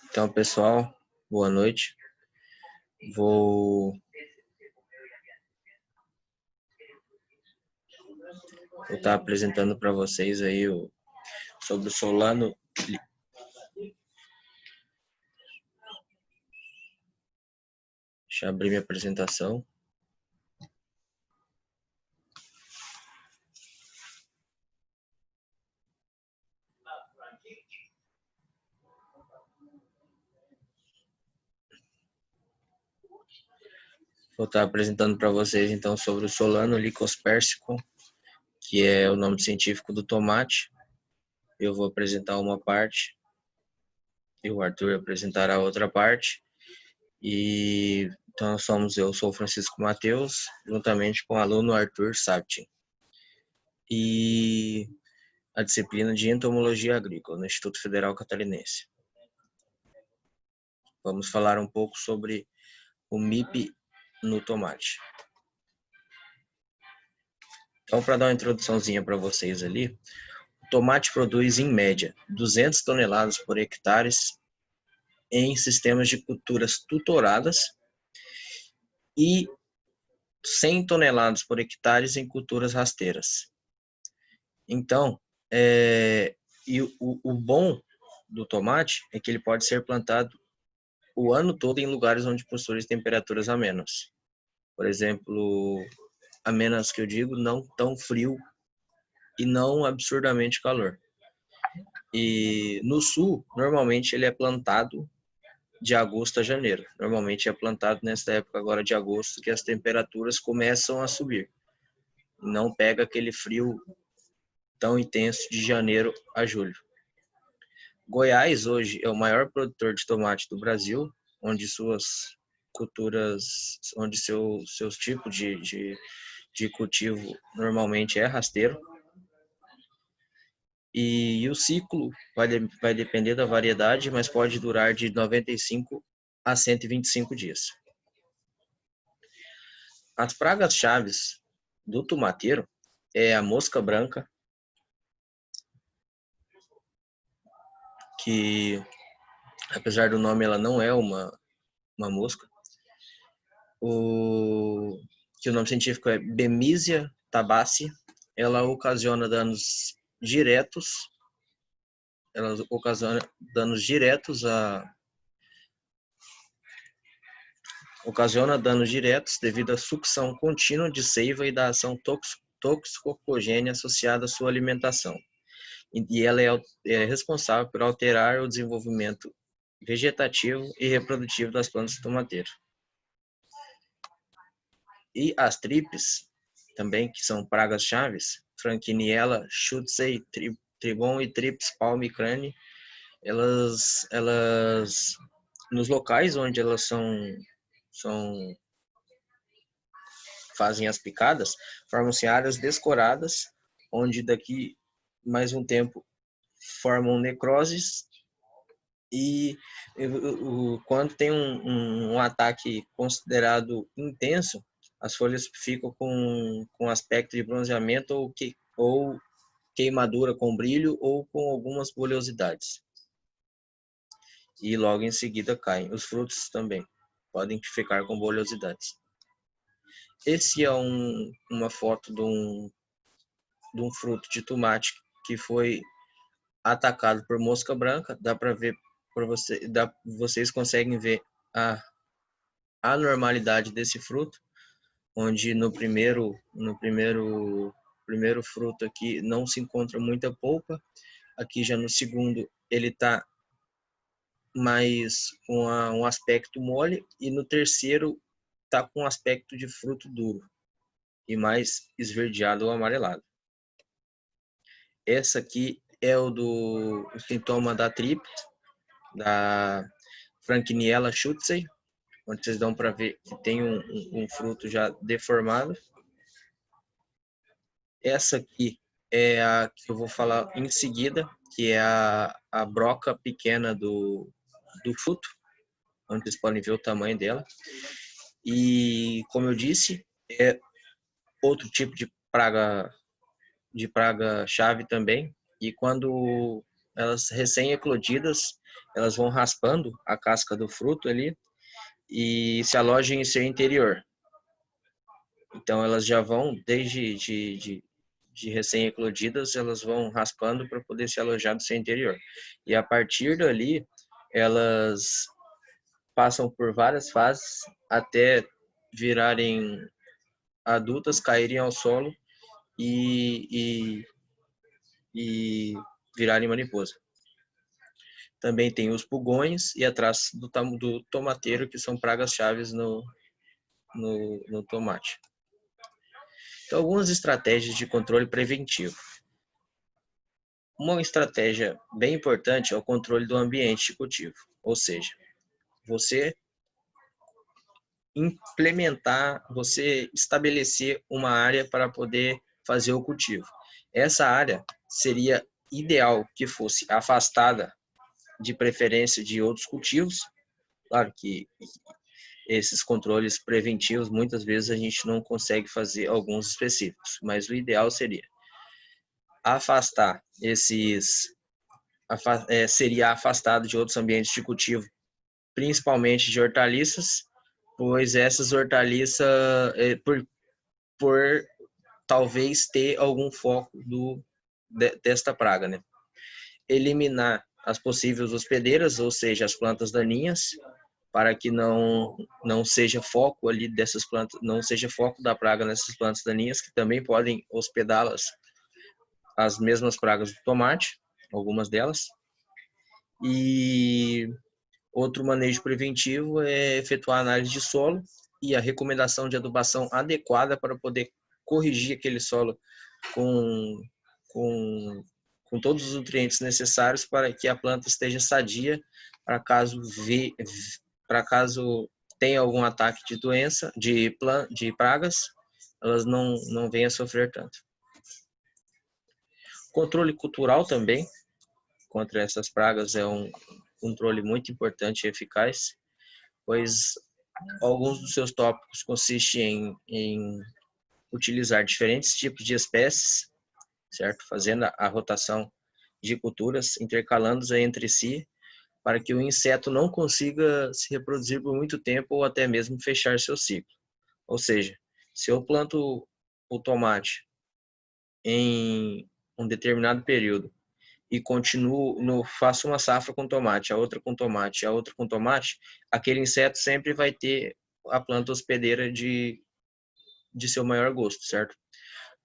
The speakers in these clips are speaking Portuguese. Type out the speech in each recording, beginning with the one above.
Então, pessoal, boa noite. Vou estar apresentando para vocês aí sobre o Solano. Deixa eu abrir minha apresentação. Vou estar apresentando para vocês então sobre o Solano lycospersicum, que é o nome científico do tomate. Eu vou apresentar uma parte e o Arthur apresentará outra parte. E então eu sou o Francisco Mateus, juntamente com o aluno Arthur Saptin. E a disciplina de entomologia agrícola no Instituto Federal Catarinense. Vamos falar um pouco sobre o MIP no tomate. Então, para dar uma introduçãozinha para vocês ali, o tomate produz, em média, 200 toneladas por hectare em sistemas de culturas tutoradas e 100 toneladas por hectare em culturas rasteiras. Então, o bom do tomate é que ele pode ser plantado o ano todo em lugares onde possui temperaturas amenas. Por exemplo, amenas que eu digo, não tão frio e não absurdamente calor. E no sul, normalmente ele é plantado de agosto a janeiro. Normalmente é plantado nessa época agora de agosto, que as temperaturas começam a subir. Não pega aquele frio tão intenso de janeiro a julho. Goiás hoje é o maior produtor de tomate do Brasil, onde suas culturas, onde seus tipos de cultivo normalmente é rasteiro. E o ciclo vai depender da variedade, mas pode durar de 95 a 125 dias. As pragas chaves do tomateiro é a mosca branca, que apesar do nome ela não é uma mosca. Que o nome científico é Bemisia tabaci. Ela ocasiona danos diretos. Ela ocasiona danos diretos devido à sucção contínua de seiva e da ação toxicogênia associada à sua alimentação. E ela é responsável por alterar o desenvolvimento vegetativo e reprodutivo das plantas do tomateiro. E as tripes, também, que são pragas chaves, Frankiniella schutzei, Tribon e Trips palmicrane, elas nos locais onde elas fazem as picadas, formam-se áreas descoradas, onde daqui mais um tempo formam necroses e quando tem um ataque considerado intenso, as folhas ficam com aspecto de bronzeamento ou queimadura com brilho ou com algumas bolhosidades. E logo em seguida caem. Os frutos também podem ficar com bolhosidades. Esse é uma foto de um fruto de tomate que foi atacado por mosca branca. Dá para ver, vocês conseguem ver a anormalidade desse fruto, onde no primeiro fruto aqui não se encontra muita polpa. Aqui já no segundo ele está mais com um aspecto mole, e no terceiro está com um aspecto de fruto duro e mais esverdeado ou amarelado. Essa aqui é o sintoma da tripe, da Frankiniella schutzei, onde vocês dão para ver que tem um fruto já deformado. Essa aqui é a que eu vou falar em seguida, que é a broca pequena do fruto, onde vocês podem ver o tamanho dela. E, como eu disse, é outro tipo de praga de praga-chave também. E quando elas recém-eclodidas, elas vão raspando a casca do fruto ali e se alojam em seu interior. Então elas já vão, desde de recém-eclodidas, elas vão raspando para poder se alojar no seu interior. E a partir dali, elas passam por várias fases até virarem adultas, caírem ao solo e virarem mariposa. Também tem os pulgões e a traça do tomateiro, que são pragas-chaves no tomate. Então, algumas estratégias de controle preventivo. Uma estratégia bem importante é o controle do ambiente de cultivo, ou seja, você você estabelecer uma área para poder fazer o cultivo. Essa área seria ideal que fosse afastada, de preferência, de outros cultivos. Claro que esses controles preventivos, muitas vezes a gente não consegue fazer alguns específicos, mas o ideal seria afastar seria afastado de outros ambientes de cultivo, principalmente de hortaliças, pois essas hortaliças, por talvez ter algum foco desta praga, né? Eliminar as possíveis hospedeiras, ou seja, as plantas daninhas, para que não seja foco ali dessas plantas, não seja foco da praga nessas plantas daninhas, que também podem hospedá-las, as mesmas pragas do tomate, algumas delas. E outro manejo preventivo é efetuar a análise de solo e a recomendação de adubação adequada para poder corrigir aquele solo com, com, com todos os nutrientes necessários para que a planta esteja sadia, para caso tenha algum ataque de doença, de pragas, elas não venham a sofrer tanto. Controle cultural também contra essas pragas é um controle muito importante e eficaz, pois alguns dos seus tópicos consistem em utilizar diferentes tipos de espécies, certo? Fazendo a rotação de culturas, intercalando-as entre si, para que o inseto não consiga se reproduzir por muito tempo ou até mesmo fechar seu ciclo. Ou seja, se eu planto o tomate em um determinado período e faço uma safra com tomate, a outra com tomate, a outra com tomate, aquele inseto sempre vai ter a planta hospedeira de seu maior gosto, certo?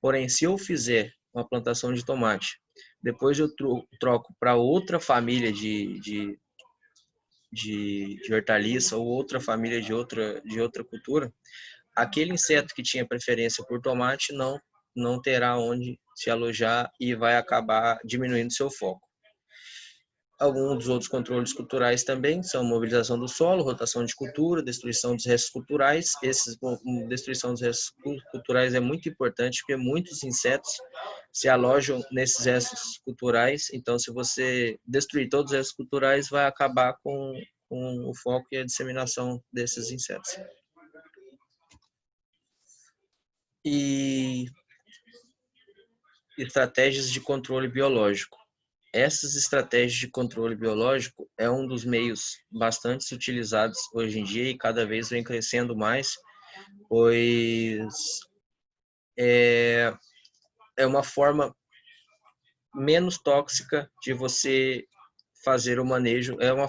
Porém, se eu fizer uma plantação de tomate, depois eu troco para outra família de hortaliça ou outra família de outra cultura, aquele inseto que tinha preferência por tomate não terá onde se alojar e vai acabar diminuindo seu foco. Alguns dos outros controles culturais também são mobilização do solo, rotação de cultura, destruição dos restos culturais. Destruição dos restos culturais é muito importante porque muitos insetos se alojam nesses restos culturais. Então, se você destruir todos os restos culturais, vai acabar com o foco e a disseminação desses insetos. E estratégias de controle biológico. Essas estratégias de controle biológico é um dos meios bastante utilizados hoje em dia e cada vez vem crescendo mais, pois é uma forma menos tóxica de você fazer o manejo, é uma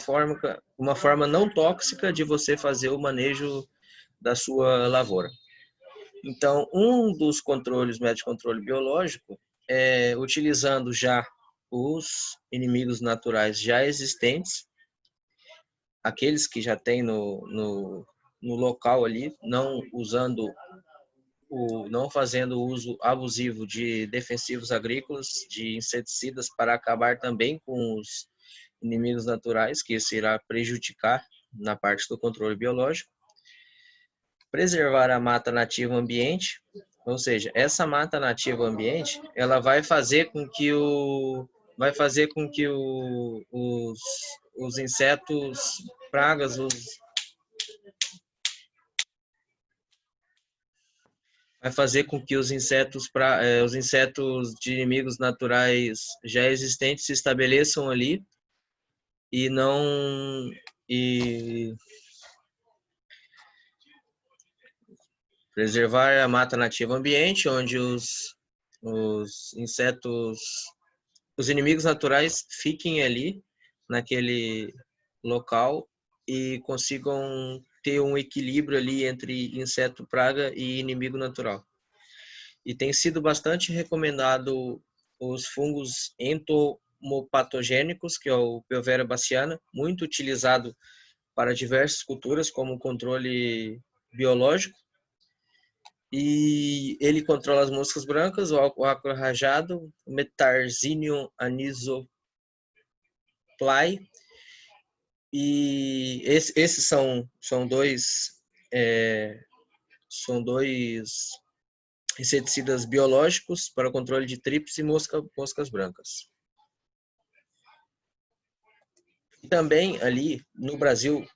forma não tóxica de você fazer o manejo da sua lavoura. Então, um dos controles, método de controle biológico, é utilizando já os inimigos naturais já existentes, aqueles que já tem no local ali, não fazendo uso abusivo de defensivos agrícolas, de inseticidas, para acabar também com os inimigos naturais, que isso irá prejudicar na parte do controle biológico. Preservar a mata nativa ambiente, ou seja, essa mata nativa ambiente, ela vai fazer com que os insetos, pragas, vai fazer com que os insetos os insetos de inimigos naturais já existentes se estabeleçam ali e não e preservar a mata nativa ambiente, onde os insetos, os inimigos naturais fiquem ali naquele local e consigam ter um equilíbrio ali entre inseto praga e inimigo natural. E tem sido bastante recomendado os fungos entomopatogênicos, que é o Pelvera baciana, muito utilizado para diversas culturas como controle biológico. E ele controla as moscas brancas, o ácaro rajado, o Metarzinium anisoplai. E esses são dois inseticidas biológicos para o controle de tripes e moscas brancas. E também ali no Brasil,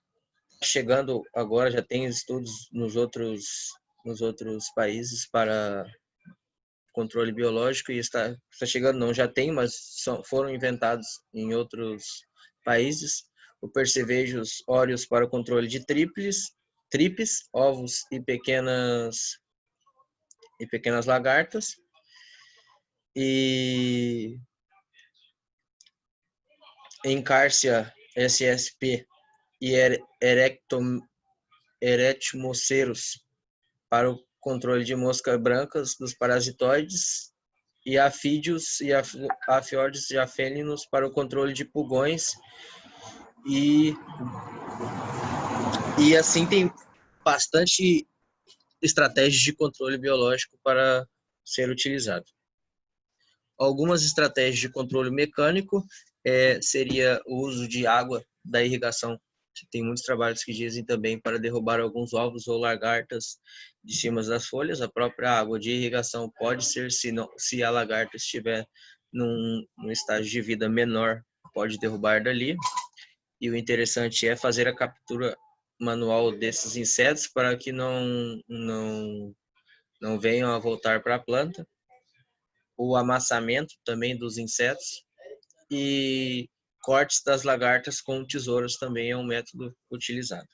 chegando agora, já tem estudos nos outros países para controle biológico e está chegando, não, já tem, mas foram inventados em outros países, o Percevejos óreos para o controle de tripes, ovos e pequenas lagartas. E Encarsia SSP e Eretmoceros para o controle de moscas brancas dos parasitoides e Afídeos e Afiordes e afêninos para o controle de pulgões e assim tem bastante estratégias de controle biológico para ser utilizado. Algumas estratégias de controle mecânico seria o uso de água da irrigação. Tem muitos trabalhos que dizem também para derrubar alguns ovos ou lagartas de cima das folhas. A própria água de irrigação pode ser, se a lagarta estiver num estágio de vida menor, pode derrubar dali. E o interessante é fazer a captura manual desses insetos para que não venham a voltar para a planta. O amassamento também dos insetos e cortes das lagartas com tesouras também é um método utilizado.